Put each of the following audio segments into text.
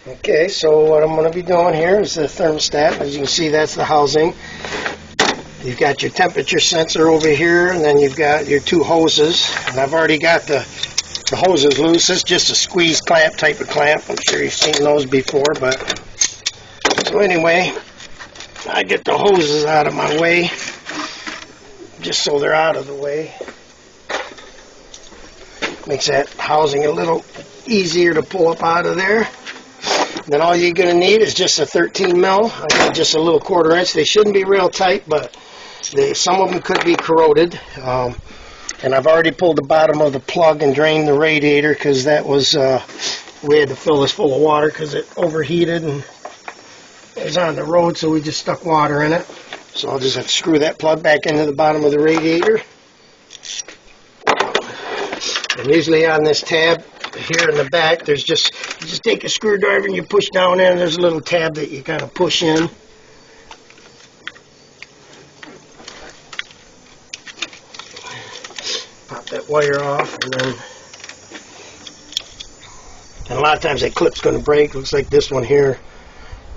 Okay, so what I'm going to be doing here is the thermostat. As you can see, that's the housing. You've got your temperature sensor over here, and then you've got your two hoses. And I've already got the hoses loose. It's just a squeeze clamp type of clamp. I'm sure you've seen those before, but so anyway, I get the hoses out of my way, just so they're out of the way. Makes that housing a little easier to pull up out of there. Then all you're going to need is just a 13 mil. I got just a little 1/4 inch. They shouldn't be real tight, but some of them could be corroded. And I've already pulled the bottom of the plug and drained the radiator because that was, we had to fill this full of water because it overheated and it was on the road, so we just stuck water in it. So I'll just have to screw that plug back into the bottom of the radiator. And usually on this tab here in the back, there's you just take a screwdriver and you push down in, and there's a little tab that you kind of push in. Pop that wire off, and a lot of times that clip's going to break. Looks like this one here,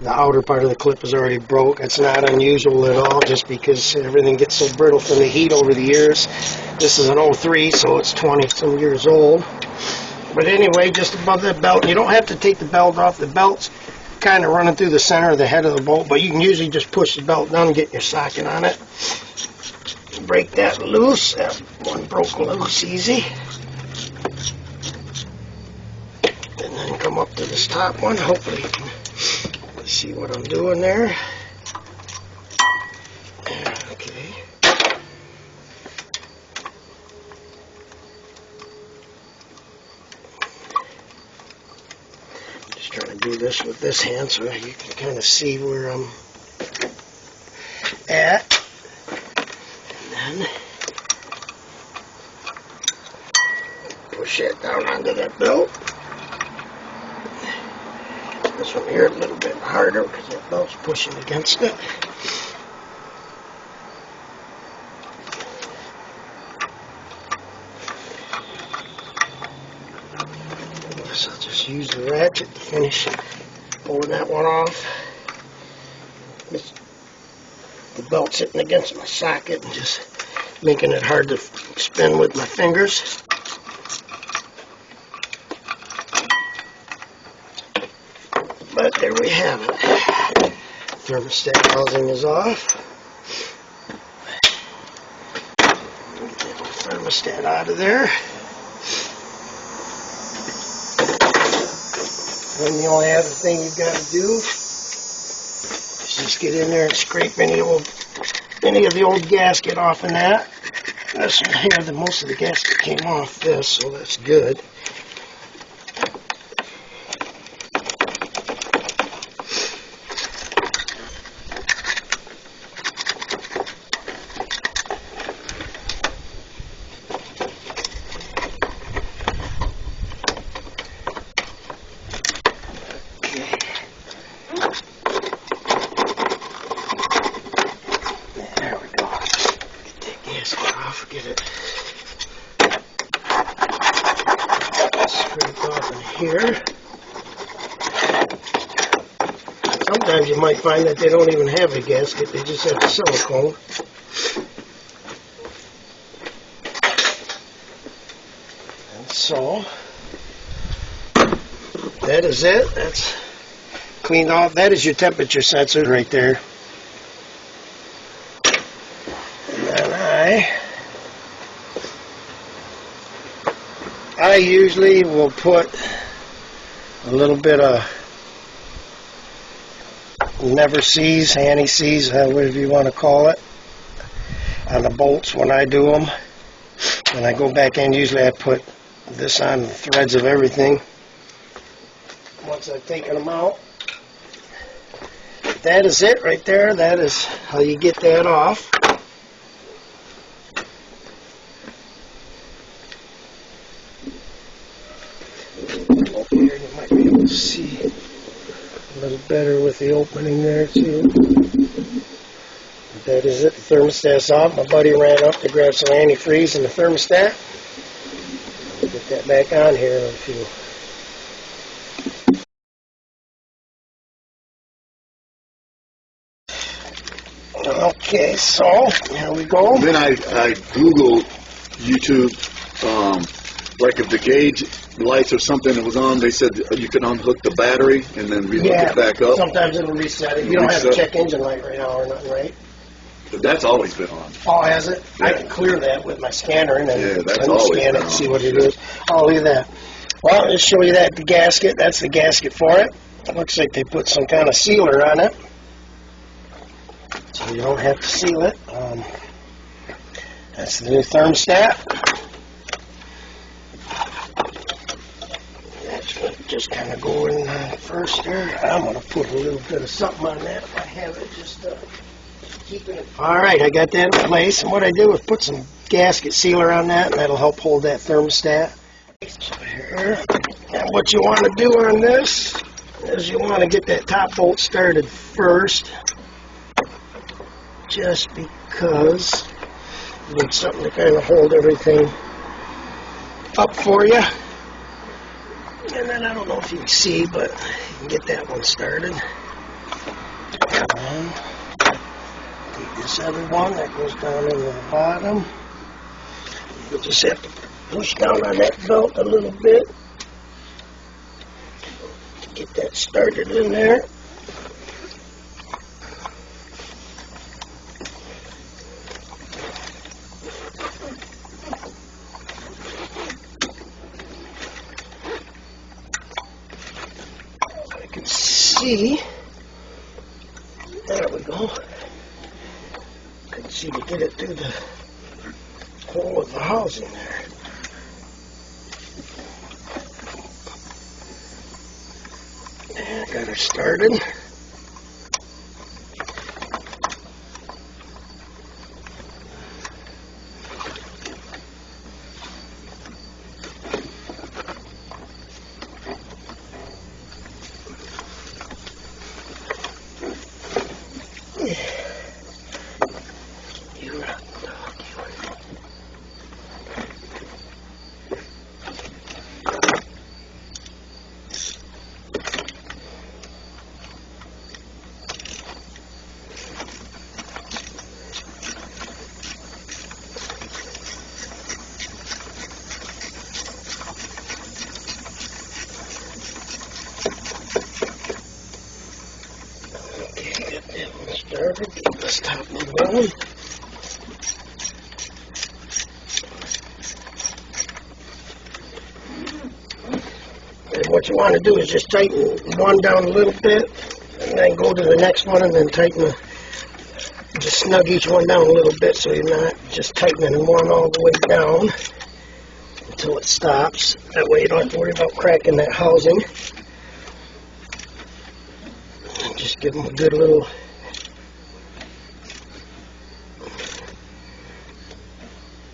the outer part of the clip is already broke. It's not unusual at all, just because everything gets so brittle from the heat over the years. This is an 03, so it's 20 some years old. But anyway, just above that belt, you don't have to take the belt off. The belt's kind of running through the center of the head of the bolt, but you can usually just push the belt down and get your socket on it. Break that loose. That one broke loose easy. And then come up to this top one. Hopefully you can see what I'm doing there. Okay. Just trying to do this with this hand so you can kind of see where I'm at. And then push it down onto that belt. This one here a little bit harder because that belt's pushing against it. So I'll just use the ratchet to finish pulling that one off. The belt sitting against my socket and just making it hard to spin with my fingers. But there we have it. Thermostat housing is off. Get that thermostat out of there. And the only other thing you've got to do is just get in there and scrape any of the old gasket off in that. This one here, most of the gasket came off this, so that's good. Get it scraped off in here. Sometimes you might find that they don't even have a gasket, they just have the silicone. And so that is it. That's cleaned off. That is your temperature sensor right there. And then I usually will put a little bit of never sees, anti-seize, whatever you want to call it, on the bolts when I do them. When I go back in, usually I put this on the threads of everything once I've taken them out. That is it right there. That is how you get that off. Here you might be able to see a little better with the opening there too. But that is it. The thermostat's off. My buddy ran up to grab some antifreeze in the thermostat. I'll get that back on here in a few. Okay, so here we go. And then I Googled YouTube, like if the gauge lights or something that was on, they said you could unhook the battery and then rehook it back up. Sometimes it'll reset it. You don't have a check engine light right now or nothing, right? But that's always been on. Oh, has it? Yeah. I can clear that with my scanner and then that's always scan been it and on. see what it is. Oh, look at that. Well, I'll just show you that, the gasket. That's the gasket for it. It looks like they put some kind of sealer on it, so you don't have to seal it. That's the new thermostat. That's going to just kind of go in first there. I'm going to put a little bit of something on that if I have it, just keeping it. Alright, I got that in place, and what I did was put some gasket sealer on that, and that'll help hold that thermostat. Here. And what you want to do on this is you want to get that top bolt started first, just because you need something to kind of hold everything up for you. And then I don't know if you can see, but you can get that one started. And take this other one that goes down into the bottom. You just have to push down on that belt a little bit to get that started in there. I can see. There we go. Couldn't see to get it through the hole of the housing there. And got her started. Started, get this top one going. And what you want to do is just tighten one down a little bit, and then go to the next one, and then tighten just snug each one down a little bit, so you're not just tightening one all the way down until it stops. That way you don't have to worry about cracking that housing. And just give them a good little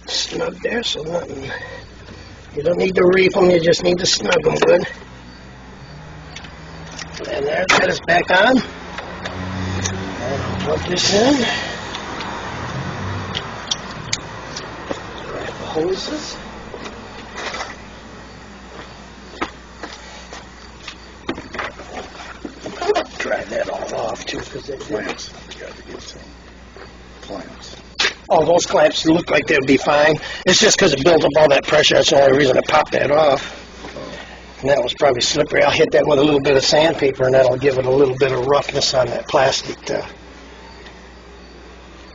snug there, so nothing. You don't need to reef them, you just need to snug them good. And there, that is back on. And I'll plug this in. Grab the hoses. Dry that all off too, because it Clamps. You got to get some clamps. Oh, those clamps look like they'd be fine. It's just because it built up all that pressure. That's the only reason I popped that off. And that was probably slippery. I'll hit that with a little bit of sandpaper, and that'll give it a little bit of roughness on that plastic to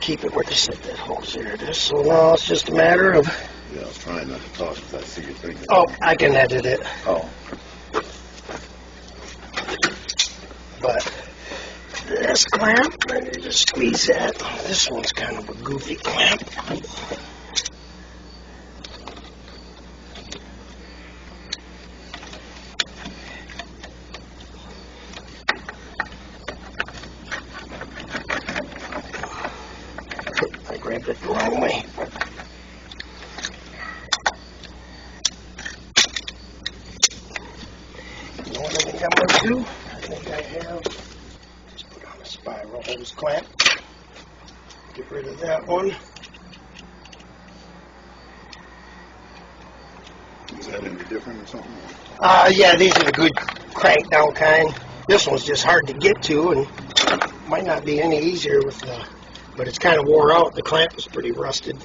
keep it where they set that hose. There it is. So now it's just a matter of... Yeah, I was trying not to talk because I see your finger. Oh, I can edit it. Oh. But this clamp, I need to squeeze that. This one's kind of a goofy clamp. I grabbed it the wrong way. You know what I think I'm going to do? I think I have... Just put on a spiral hose clamp. Get rid of that one. Is that any different or something? Yeah, these are the good crank down kind. This one's just hard to get to, and might not be any easier with the but it's kind of wore out. The clamp is pretty rusted.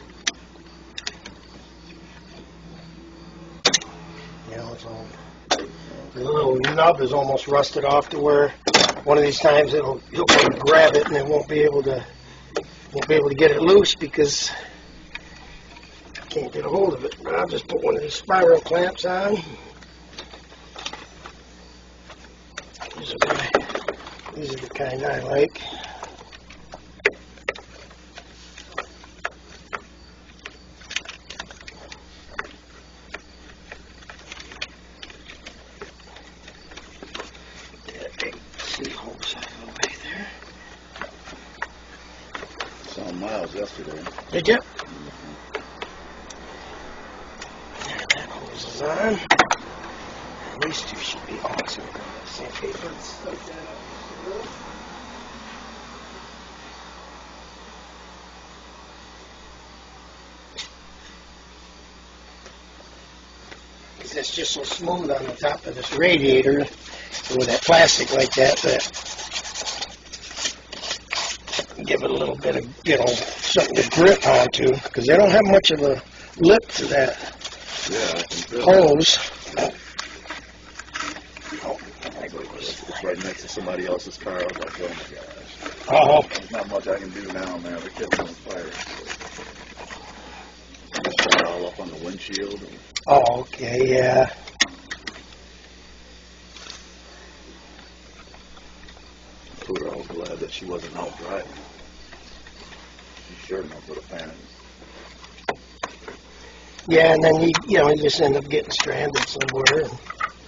You know, it's all, the little nub is almost rusted off to where one of these times he'll go and grab it and it won't be able to get it loose because I can't get a hold of it. But I'll just put one of these spiral clamps on. These are the kind I like. Saw Miles yesterday. Did you? There, that hose is on. And these two should be awesome. Okay, let's start that up. It's just so smooth on the top of this radiator with that plastic like that give it a little bit of, you know, something to grip onto, because they don't have much of a lip to that hose. It's right next to somebody else's car. I was like, oh my gosh. Oh. There's not much I can do now, man. The kid's on fire. So all up on the windshield. Oh, okay, yeah. Poor, I was glad that she wasn't out driving. She sure knows what a fan is. Yeah, and then you just end up getting stranded somewhere.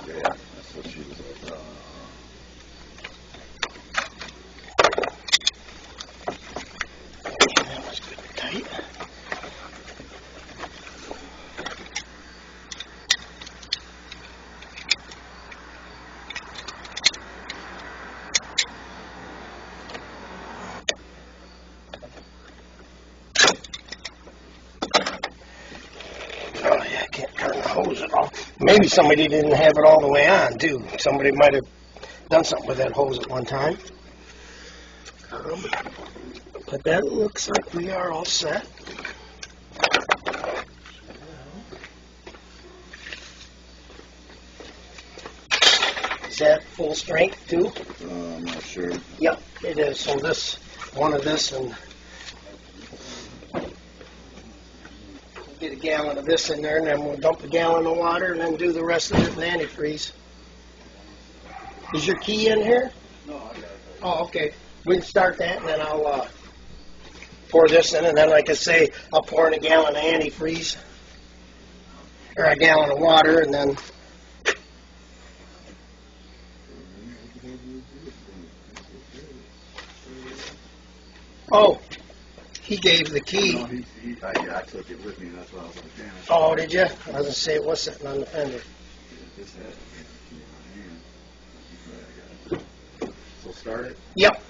Yeah, that's what she was like. That was good and tight. Oh yeah, I can't turn the hose at all. Maybe somebody didn't have it all the way on too. Somebody might have done something with that hose at one time. But that looks like we are all set. Is that full strength too? I'm not sure. Yep, it is. So one of this, and get a gallon of this in there, and then we'll dump a gallon of water, and then do the rest of it in antifreeze. Is your key in here? No, I got it. Oh, okay. We can start that, and then I'll pour this in, and then, like I say, I'll pour in a gallon of antifreeze, or a gallon of water, and then. Oh, he gave the key. No, I took it with me. That's why I was like, damn. Oh, did you? I was going to say it was sitting on the fender. So start it? Yep.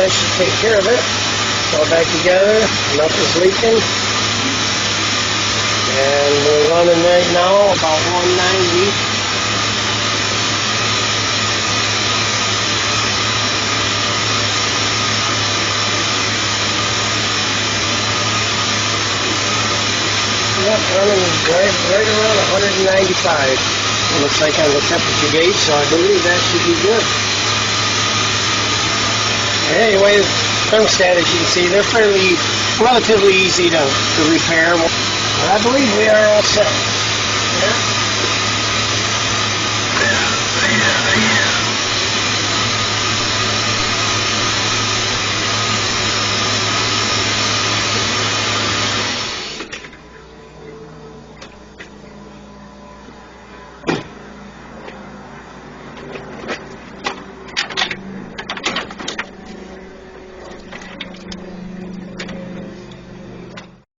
that should take care of it. It's all back together. Nothing's leaking. And we're running right now about 190. Yep, running right around 195. It looks like on the temperature gauge, so I believe that should be good. Anyway, thermostat, as you can see, they're relatively easy to repair. But I believe we are all set. Yeah.